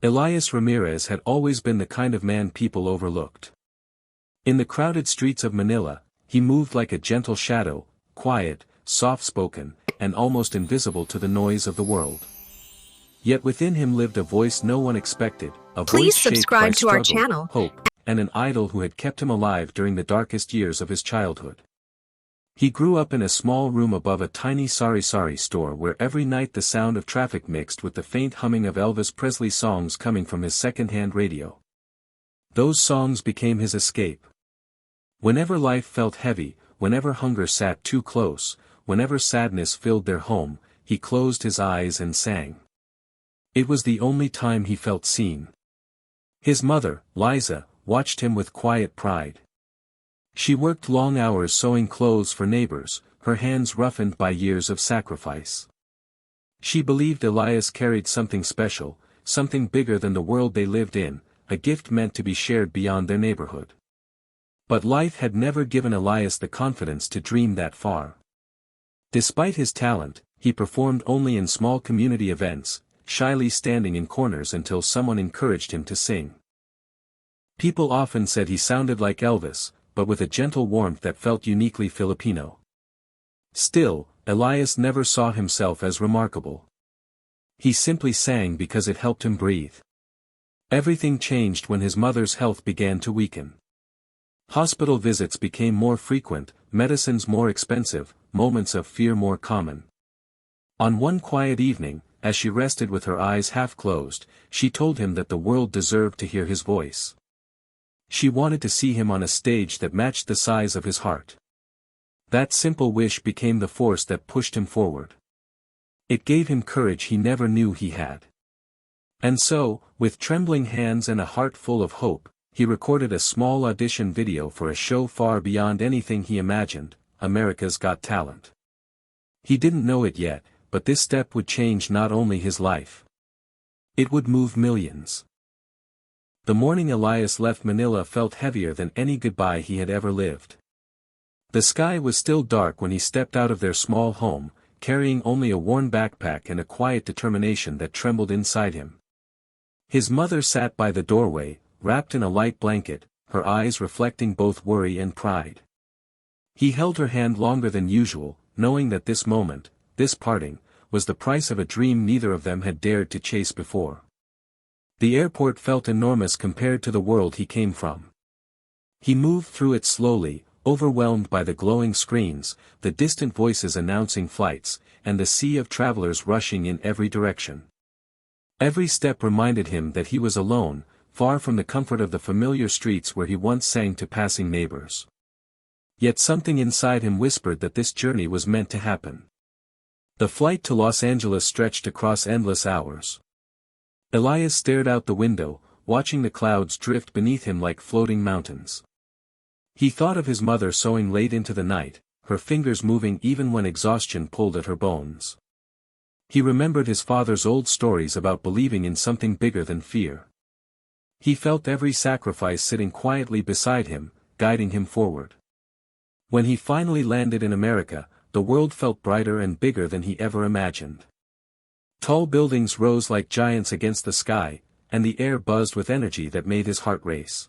Elias Ramirez had always been the kind of man people overlooked. In the crowded streets of Manila, he moved like a gentle shadow, quiet, soft-spoken, and almost invisible to the noise of the world. Yet within him lived a voice no one expected, a Please voice shaped by subscribe to our struggle, channel. hope, and an idol who had kept him alive during the darkest years of his childhood. He grew up in a small room above a tiny sari-sari store where every night the sound of traffic mixed with the faint humming of Elvis Presley songs coming from his second-hand radio. Those songs became his escape. Whenever life felt heavy, whenever hunger sat too close, whenever sadness filled their home, he closed his eyes and sang. It was the only time he felt seen. His mother, Liza, watched him with quiet pride. She worked long hours sewing clothes for neighbors, her hands roughened by years of sacrifice. She believed Elias carried something special, something bigger than the world they lived in, a gift meant to be shared beyond their neighborhood. But life had never given Elias the confidence to dream that far. Despite his talent, he performed only in small community events, shyly standing in corners until someone encouraged him to sing. People often said he sounded like Elvis, but with a gentle warmth that felt uniquely Filipino. Still, Elias never saw himself as remarkable. He simply sang because it helped him breathe. Everything changed when his mother's health began to weaken. Hospital visits became more frequent, medicines more expensive, moments of fear more common. On one quiet evening, as she rested with her eyes half closed, she told him that the world deserved to hear his voice. She wanted to see him on a stage that matched the size of his heart. That simple wish became the force that pushed him forward. It gave him courage he never knew he had. And so, with trembling hands and a heart full of hope, he recorded a small audition video for a show far beyond anything he imagined, America's Got Talent. He didn't know it yet, but this step would change not only his life. It would move millions. The morning Elias left Manila felt heavier than any goodbye he had ever lived. The sky was still dark when he stepped out of their small home, carrying only a worn backpack and a quiet determination that trembled inside him. His mother sat by the doorway, wrapped in a light blanket, her eyes reflecting both worry and pride. He held her hand longer than usual, knowing that this moment, this parting, was the price of a dream neither of them had dared to chase before. The airport felt enormous compared to the world he came from. He moved through it slowly, overwhelmed by the glowing screens, the distant voices announcing flights, and the sea of travelers rushing in every direction. Every step reminded him that he was alone, far from the comfort of the familiar streets where he once sang to passing neighbors. Yet something inside him whispered that this journey was meant to happen. The flight to Los Angeles stretched across endless hours. Elias stared out the window, watching the clouds drift beneath him like floating mountains. He thought of his mother sewing late into the night, her fingers moving even when exhaustion pulled at her bones. He remembered his father's old stories about believing in something bigger than fear. He felt every sacrifice sitting quietly beside him, guiding him forward. When he finally landed in America, the world felt brighter and bigger than he ever imagined. Tall buildings rose like giants against the sky, and the air buzzed with energy that made his heart race.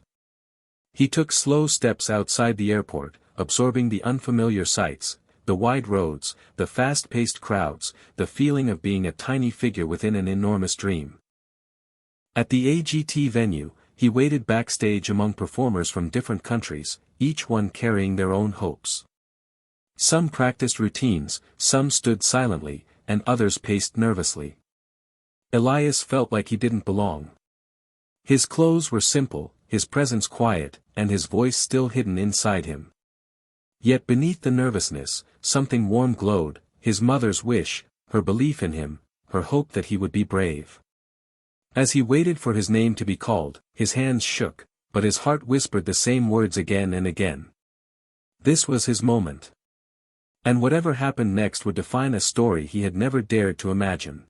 He took slow steps outside the airport, absorbing the unfamiliar sights, the wide roads, the fast-paced crowds, the feeling of being a tiny figure within an enormous dream. At the AGT venue, he waited backstage among performers from different countries, each one carrying their own hopes. Some practiced routines, some stood silently, and others paced nervously. Elias felt like he didn't belong. His clothes were simple, his presence quiet, and his voice still hidden inside him. Yet beneath the nervousness, something warm glowed, his mother's wish, her belief in him, her hope that he would be brave. As he waited for his name to be called, his hands shook, but his heart whispered the same words again and again. This was his moment. And whatever happened next would define a story he had never dared to imagine.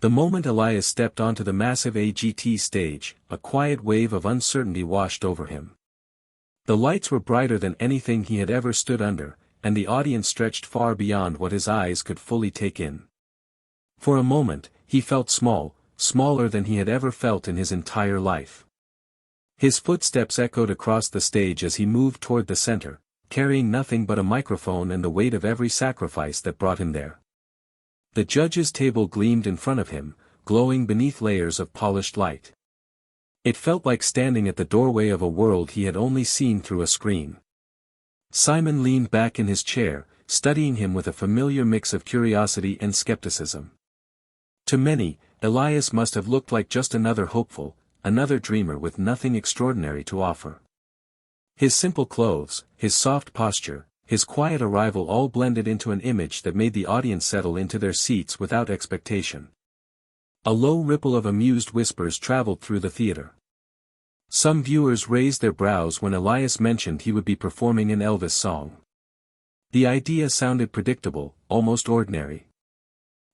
The moment Elias stepped onto the massive AGT stage, a quiet wave of uncertainty washed over him. The lights were brighter than anything he had ever stood under, and the audience stretched far beyond what his eyes could fully take in. For a moment, he felt small, smaller than he had ever felt in his entire life. His footsteps echoed across the stage as he moved toward the center, carrying nothing but a microphone and the weight of every sacrifice that brought him there. The judge's table gleamed in front of him, glowing beneath layers of polished light. It felt like standing at the doorway of a world he had only seen through a screen. Simon leaned back in his chair, studying him with a familiar mix of curiosity and skepticism. To many, Elias must have looked like just another hopeful, another dreamer with nothing extraordinary to offer. His simple clothes, his soft posture, his quiet arrival all blended into an image that made the audience settle into their seats without expectation. A low ripple of amused whispers traveled through the theater. Some viewers raised their brows when Elias mentioned he would be performing an Elvis song. The idea sounded predictable, almost ordinary.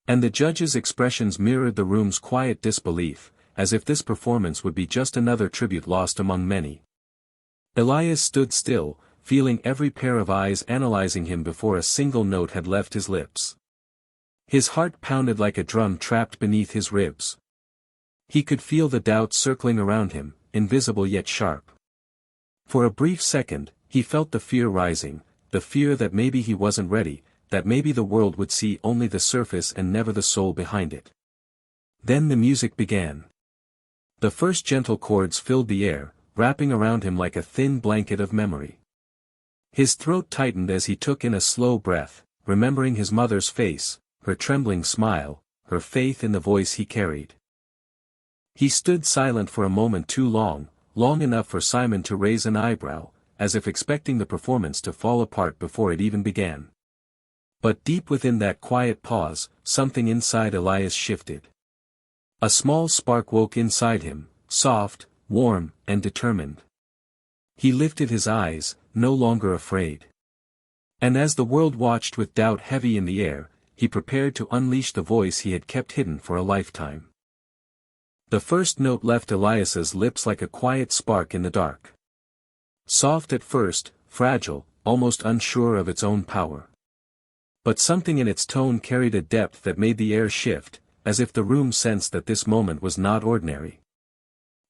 And the judge's expressions mirrored the room's quiet disbelief, as if this performance would be just another tribute lost among many. Elias stood still, feeling every pair of eyes analyzing him before a single note had left his lips. His heart pounded like a drum trapped beneath his ribs. He could feel the doubts circling around him, invisible yet sharp. For a brief second, he felt the fear rising, the fear that maybe he wasn't ready, that maybe the world would see only the surface and never the soul behind it. Then the music began. The first gentle chords filled the air, wrapping around him like a thin blanket of memory. His throat tightened as he took in a slow breath, remembering his mother's face, her trembling smile, her faith in the voice he carried. He stood silent for a moment too long, long enough for Simon to raise an eyebrow, as if expecting the performance to fall apart before it even began. But deep within that quiet pause, something inside Elias shifted. A small spark woke inside him, soft, warm, and determined. He lifted his eyes, no longer afraid. And as the world watched with doubt heavy in the air, he prepared to unleash the voice he had kept hidden for a lifetime. The first note left Elias's lips like a quiet spark in the dark. Soft at first, fragile, almost unsure of its own power. But something in its tone carried a depth that made the air shift, as if the room sensed that this moment was not ordinary.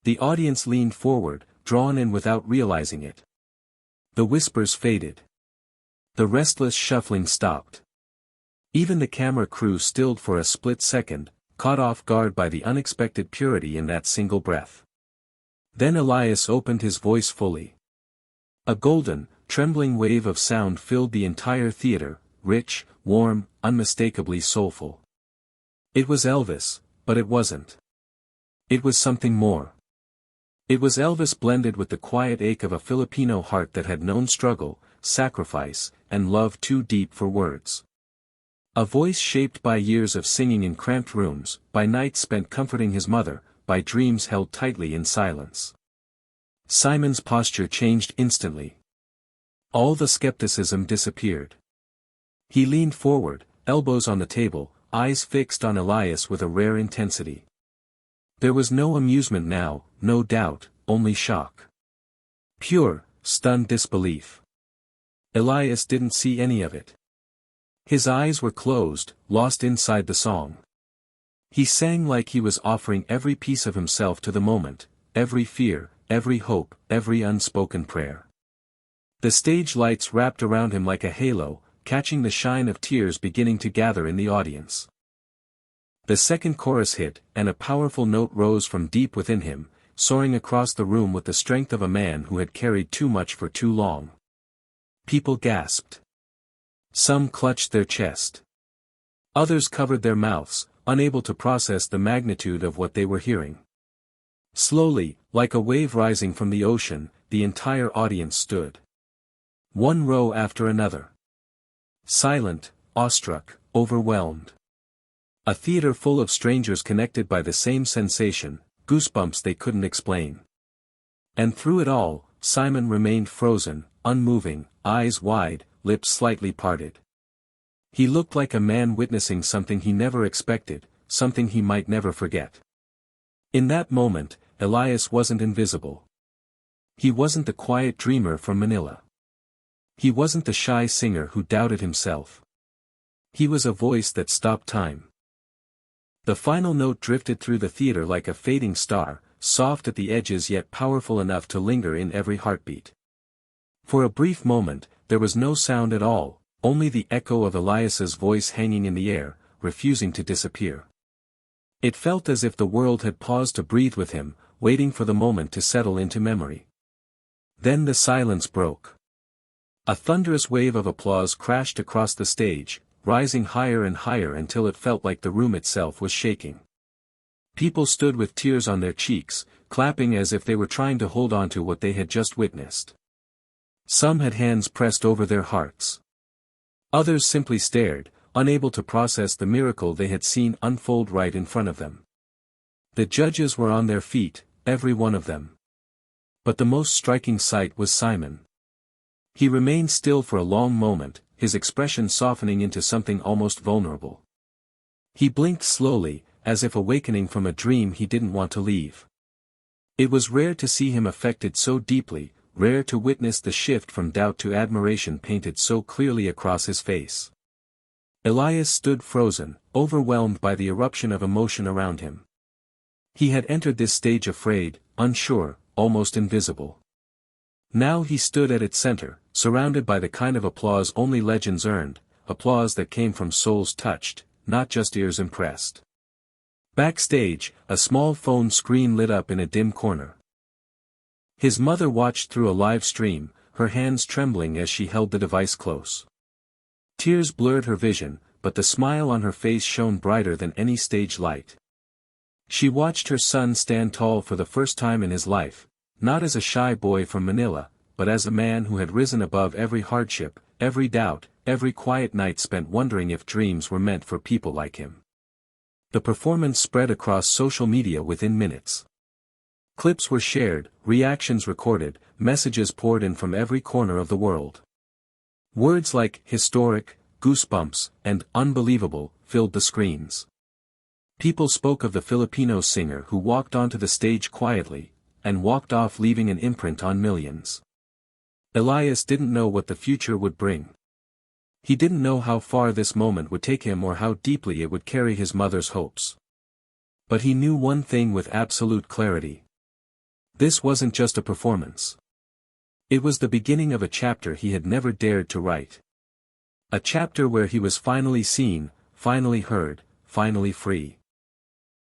The audience leaned forward, drawn in without realizing it. The whispers faded. The restless shuffling stopped. Even the camera crew stilled for a split second, caught off guard by the unexpected purity in that single breath. Then Elias opened his voice fully. A golden, trembling wave of sound filled the entire theater, rich, warm, unmistakably soulful. It was Elvis, but it wasn't. It was something more. It was Elvis blended with the quiet ache of a Filipino heart that had known struggle, sacrifice, and love too deep for words. A voice shaped by years of singing in cramped rooms, by nights spent comforting his mother, by dreams held tightly in silence. Simon's posture changed instantly. All the skepticism disappeared. He leaned forward, elbows on the table, eyes fixed on Elias with a rare intensity. There was no amusement now, no doubt, only shock. Pure, stunned disbelief. Elias didn't see any of it. His eyes were closed, lost inside the song. He sang like he was offering every piece of himself to the moment, every fear, every hope, every unspoken prayer. The stage lights wrapped around him like a halo, catching the shine of tears beginning to gather in the audience. The second chorus hit, and a powerful note rose from deep within him, soaring across the room with the strength of a man who had carried too much for too long. People gasped. Some clutched their chest. Others covered their mouths, unable to process the magnitude of what they were hearing. Slowly, like a wave rising from the ocean, the entire audience stood. One row after another. Silent, awestruck, overwhelmed. A theater full of strangers connected by the same sensation, goosebumps they couldn't explain. And through it all, Simon remained frozen, unmoving, eyes wide, lips slightly parted. He looked like a man witnessing something he never expected, something he might never forget. In that moment, Elias wasn't invisible. He wasn't the quiet dreamer from Manila. He wasn't the shy singer who doubted himself. He was a voice that stopped time. The final note drifted through the theater like a fading star, soft at the edges yet powerful enough to linger in every heartbeat. For a brief moment, there was no sound at all, only the echo of Elias's voice hanging in the air, refusing to disappear. It felt as if the world had paused to breathe with him, waiting for the moment to settle into memory. Then the silence broke. A thunderous wave of applause crashed across the stage, rising higher and higher until it felt like the room itself was shaking. People stood with tears on their cheeks, clapping as if they were trying to hold on to what they had just witnessed. Some had hands pressed over their hearts. Others simply stared, unable to process the miracle they had seen unfold right in front of them. The judges were on their feet, every one of them. But the most striking sight was Simon. He remained still for a long moment, his expression softening into something almost vulnerable. He blinked slowly, as if awakening from a dream he didn't want to leave. It was rare to see him affected so deeply, rare to witness the shift from doubt to admiration painted so clearly across his face. Elias stood frozen, overwhelmed by the eruption of emotion around him. He had entered this stage afraid, unsure, almost invisible. Now he stood at its center, surrounded by the kind of applause only legends earned, applause that came from souls touched, not just ears impressed. Backstage, a small phone screen lit up in a dim corner. His mother watched through a live stream, her hands trembling as she held the device close. Tears blurred her vision, but the smile on her face shone brighter than any stage light. She watched her son stand tall for the first time in his life, not as a shy boy from Manila, but as a man who had risen above every hardship, every doubt, every quiet night spent wondering if dreams were meant for people like him. The performance spread across social media within minutes. Clips were shared, reactions recorded, messages poured in from every corner of the world. Words like historic, goosebumps, and unbelievable filled the screens. People spoke of the Filipino singer who walked onto the stage quietly, and walked off leaving an imprint on millions. Elias didn't know what the future would bring. He didn't know how far this moment would take him or how deeply it would carry his mother's hopes. But he knew one thing with absolute clarity. This wasn't just a performance. It was the beginning of a chapter he had never dared to write. A chapter where he was finally seen, finally heard, finally free.